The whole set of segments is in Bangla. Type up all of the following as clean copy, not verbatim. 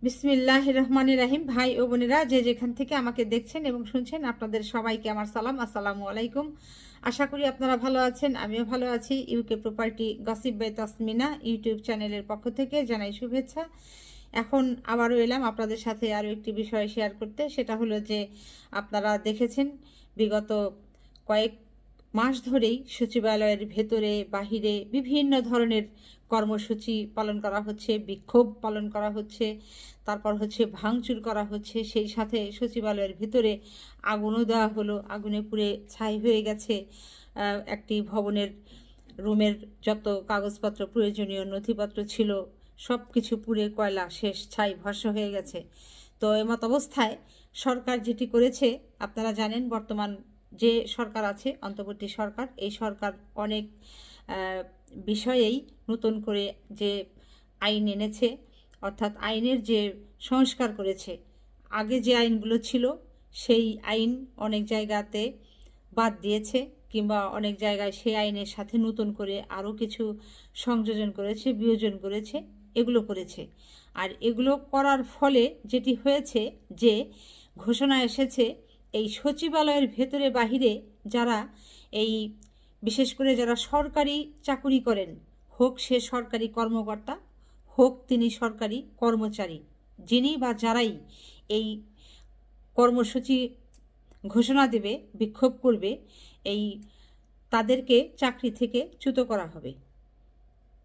বিসমিল্লাহির রহমানির রহিম। ভাই ও বোনেরা যে যেখান থেকে আমাকে দেখছেন এবং শুনছেন, আপনাদের সবাইকে আমার সালাম, আসসালামু আলাইকুম। আশা করি আপনারা ভালো আছেন, আমিও ভালো আছি। UK property gossip by Tasmina YouTube চ্যানেলের পক্ষ থেকে জানাই শুভেচ্ছা। এখন আবারও এলাম আপনাদের সাথে আরও একটি বিষয় শেয়ার করতে। সেটা হলো যে আপনারা দেখেছেন বিগত কয়েক মাস ধরেই সচিবালয়ের ভেতরে বাহিরে বিভিন্ন ধরনের কর্মসূচি পালন করা হচ্ছে, বিক্ষোভ পালন করা হচ্ছে, তারপর হচ্ছে ভাঙচুর করা হচ্ছে। সেই সাথে সচিবালয়ের ভিতরে আগুনও দেওয়া হলো, আগুনে পুড়ে ছাই হয়ে গেছে একটি ভবনের রুমের যত কাগজপত্র প্রয়োজনীয় নথিপত্র ছিল সব কিছু পুড়ে কয়লা শেষ, ছাই ভস্ম হয়ে গেছে। তো এমত অবস্থায় সরকার যেটি করেছে, আপনারা জানেন বর্তমান যে সরকার আছে অন্তর্বর্তী সরকার, এই সরকার অনেক বিষয়েই নতুন করে যে আইন এনেছে, অর্থাৎ আইনের যে সংস্কার করেছে। আগে যে আইনগুলো ছিল সেই আইন অনেক জায়গাতে বাদ দিয়েছে, কিংবা অনেক জায়গায় সেই আইনের সাথে নতুন করে আরও কিছু সংযোজন করেছে, বিয়োজন করেছে, এগুলো করেছে। আর এগুলো করার ফলে যেটি হয়েছে যে ঘোষণা এসেছে, এই সচিবালয়ের ভেতরে বাহিরে যারা এই বিশেষ করে যারা সরকারি চাকুরি করেন, হোক সে সরকারি কর্মকর্তা, হোক তিনি সরকারি কর্মচারী, যিনি বা যারাই এই কর্মসূচি ঘোষণা দেবে, বিক্ষোভ করবে, এই তাদেরকে চাকরি থেকে চ্যুত করা হবে।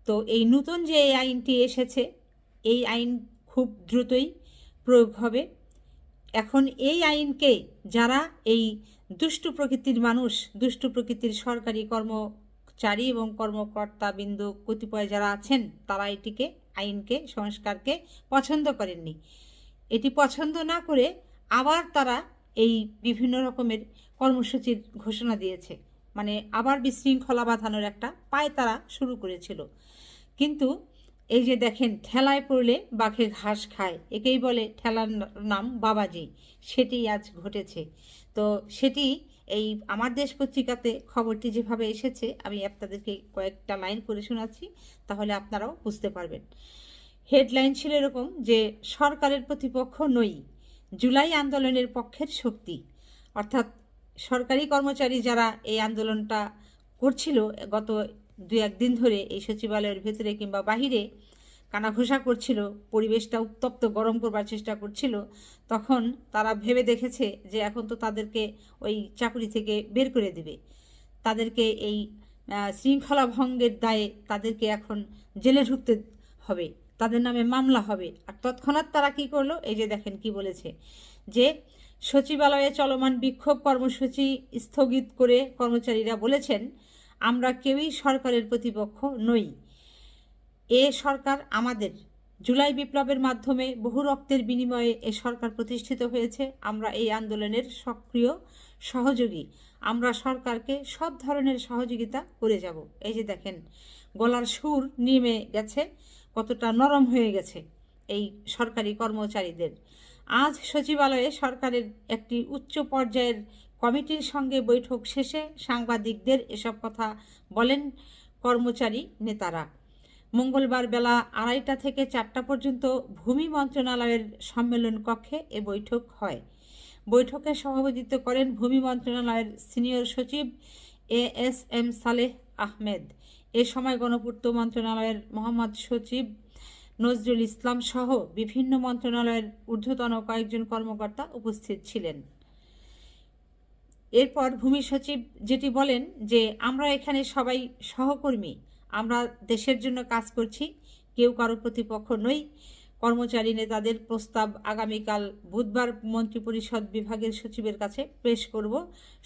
তো এই নতুন যে এই আইনটি এসেছে, এই আইন খুব দ্রুতই প্রয়োগ হবে। এখন এই আইনকে যারা এই দুষ্টু প্রকৃতির মানুষ, দুষ্টু প্রকৃতির সরকারি কর্মচারী এবং কর্মকর্তাবৃন্দ কতিপয় যারা আছেন, তারা এটিকে আইনকে সংস্কারকে পছন্দ করেননি। এটি পছন্দ না করে আবার তারা এই বিভিন্ন রকমের কর্মসূচির ঘোষণা দিয়েছে, মানে আবার বিশৃঙ্খলা বাঁধানোর একটা পায়তারা শুরু করেছিল। কিন্তু এই যে দেখেন, ঠেলায় পড়লে বাঘে ঘাস খায়, একেই বলে ঠেলার নাম বাবাজি, সেটি আজ ঘটেছে। তো সেটি এই আমার দেশ পত্রিকাতে খবরটি যেভাবে এসেছে, আমি আপনাদেরকে কয়েকটা লাইন পড়ে শোনাচ্ছি, তাহলে আপনারাও বুঝতে পারবেন। হেডলাইন ছিল এরকম যে সরকারের প্রতিপক্ষ নই, জুলাই আন্দোলনের পক্ষের শক্তি। অর্থাৎ সরকারি কর্মচারী যারা এই আন্দোলনটা করছিল গত 2-1 দিন ধরে এই সচিবালয়ের ভেতরে কিংবা বাহিরে কানাঘোষা করছিল, পরিবেশটা উত্তপ্ত গরম করবার চেষ্টা করছিল, তখন তারা ভেবে দেখেছে যে এখন তো তাদেরকে ওই চাকরি থেকে বের করে দিবে, তাদেরকে এই শৃঙ্খলা ভঙ্গের দায়ে তাদেরকে এখন জেলে ঢুকতে হবে, তাদের নামে মামলা হবে। আর তৎক্ষণাৎ তারা কি করলো, এই যে দেখেন কি বলেছে, যে সচিবালয়ে চলমান বিক্ষোভ কর্মসূচি স্থগিত করে কর্মচারীরা বলেছেন, আমরা কেউই সরকারের প্রতিপক্ষ নই, এ সরকার আমাদের। জুলাই বিপ্লবের মাধ্যমে বহু রক্তের বিনিময়ে এ সরকার প্রতিষ্ঠিত হয়েছে। আমরা এই আন্দোলনের সক্রিয় সহযোগী, আমরা সরকারকে সব ধরনের সহযোগিতা করে যাব। এই যে দেখেন গলার সুর নেমে গেছে, কতটা নরম হয়ে গেছে এই সরকারি কর্মচারীদের। আজ সচিবালয়ে সরকারের একটি উচ্চ পর্যায়ের কমিটির সঙ্গে বৈঠক শেষে সাংবাদিকদের এসব কথা বলেন কর্মচারী নেতারা। মঙ্গলবার বেলা 2:30 থেকে 4টা পর্যন্ত ভূমি মন্ত্রণালয়ের সম্মেলন কক্ষে এ বৈঠক হয়। বৈঠকে সভাপতিত্ব করেন ভূমি মন্ত্রণালয়ের সিনিয়র সচিব ASM সালেহ আহমেদ। এ সময় গণপূর্ত মন্ত্রণালয়ের মোহাম্মদ সচিব নজরুল ইসলাম সহ বিভিন্ন মন্ত্রণালয়ের ঊর্ধ্বতন কয়েকজন কর্মকর্তা উপস্থিত ছিলেন। এরপর ভূমি সচিব যেটি বলেন যে আমরা এখানে সবাই সহকর্মী, আমরা দেশের জন্য কাজ করছি, কেউ কারো প্রতিপক্ষ নই। কর্মচারী নেতাদের প্রস্তাব আগামীকাল বুধবার মন্ত্রিপরিষদ বিভাগের সচিবের কাছে পেশ করব,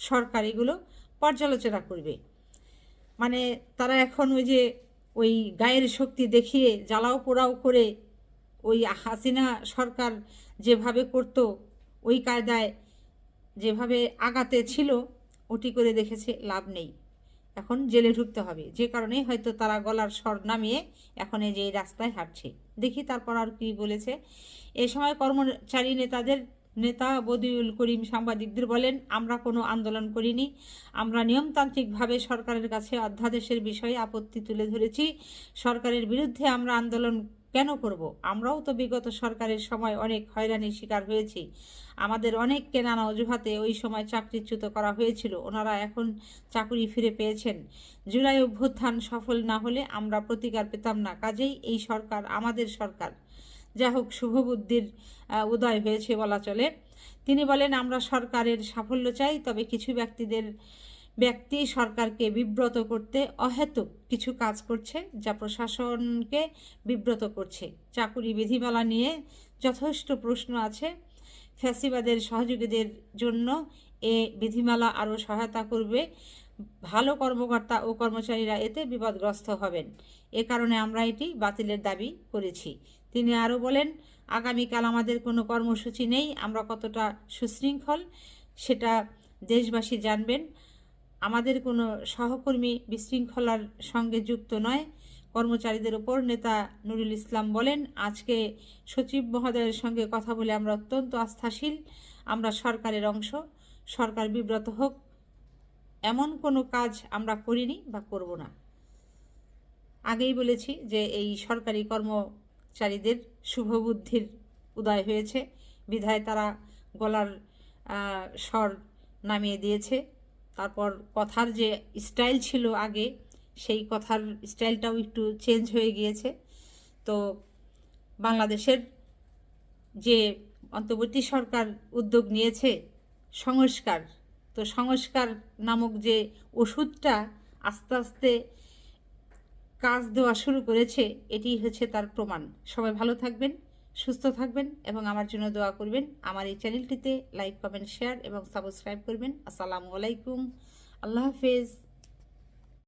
সরকার এগুলো পর্যালোচনা করবে। মানে তারা এখন ওই গায়ের শক্তি দেখিয়ে জ্বালাও পোড়াও করে ওই হাসিনা সরকার যেভাবে করত, ওই কায়দায় যেভাবে আগাতে ছিল, ওটি করে দেখেছে লাভ নেই, এখন জেলে ঢুকতে হবে। যে কারণে হয়তো তারা গলার স্বর নামিয়ে এখন এই যে রাস্তায় হাঁটছে। দেখি তারপর আর কি বলেছে। এ সময় কর্মচারী নেতা বদিউল করিম সাংবাদিকদের বলেন, আমরা কোনো আন্দোলন করিনি, আমরা নিয়মতান্ত্রিকভাবে সরকারের কাছে অধ্যাদেশের বিষয়ে আপত্তি তুলে ধরেছি। সরকারের বিরুদ্ধে আমরা আন্দোলন কেন করব? আমরাও তো বিগত সরকারের সময় অনেক হয়রানির শিকার হয়েছি। আমাদের অনেককে নানা অজুহাতে ওই সময় চাকরিচ্যুত করা হয়েছিল। ওনারা এখন চাকরি ফিরে পেয়েছেন। জুলাই অভ্যুত্থান সফল না হলে আমরা প্রতিকার পেতাম না। কাজেই এই সরকার আমাদের সরকার। যা হোক, শুভবুদ্ধির উদয় হয়েছে বলা চলে। তিনি বলেন, আমরা সরকারের সাফল্য চাই, তবে কিছু ব্যক্তি সরকারকে বিব্রত করতে অহেতুক কিছু কাজ করছে, যা প্রশাসনকে বিব্রত করছে। চাকুরি বিধিমালা নিয়ে যথেষ্ট প্রশ্ন আছে। ফ্যাসিবাদের সহযোগীদের জন্য এ বিধিমালা আরও সহায়তা করবে। ভালো কর্মকর্তা ও কর্মচারীরা এতে বিপদগ্রস্ত হবেন। এ কারণে আমরা এটি বাতিলের দাবি করেছি। তিনি আরও বলেন, আগামীকাল আমাদের কোনো কর্মসূচি নেই। আমরা কতটা সুশৃঙ্খল সেটা দেশবাসী জানবেন। আমাদের কোনো সহকর্মী বিশৃঙ্খলার সঙ্গে যুক্ত নয়। কর্মচারীদের ওপর নেতা নুরুল ইসলাম বলেন, আজকে সচিব মহোদয়ের সঙ্গে কথা বলে আমরা অত্যন্ত আস্থাশীল। আমরা সরকারের অংশ। সরকার বিব্রত হোক এমন কোনো কাজ আমরা করিনি বা করব না। আগেই বলেছি যে এই সরকারি কর্মচারীদের শুভবুদ্ধির উদয় হয়েছে, বিধায় তারা গলার স্বর নামিয়ে দিয়েছে। তারপর কথার যে স্টাইল ছিল আগে, সেই কথার স্টাইলটাও একটু চেঞ্জ হয়ে গিয়েছে। তো বাংলাদেশের যে অন্তর্বর্তী সরকার উদ্যোগ নিয়েছে সংস্কার, তো সংস্কার নামক যে ওষুধটা আস্তে আস্তে কাজ দেওয়া শুরু করেছে, এটি হচ্ছে তার প্রমাণ। সবাই ভালো থাকবেন, সুস্থ থাকবেন এবং আমার জন্য দোয়া করবেন। আমার এই চ্যানেলটিতে লাইক, কমেন্ট, শেয়ার এবং সাবস্ক্রাইব করবেন। আসসালামু আলাইকুম, আল্লাহ হাফেজ।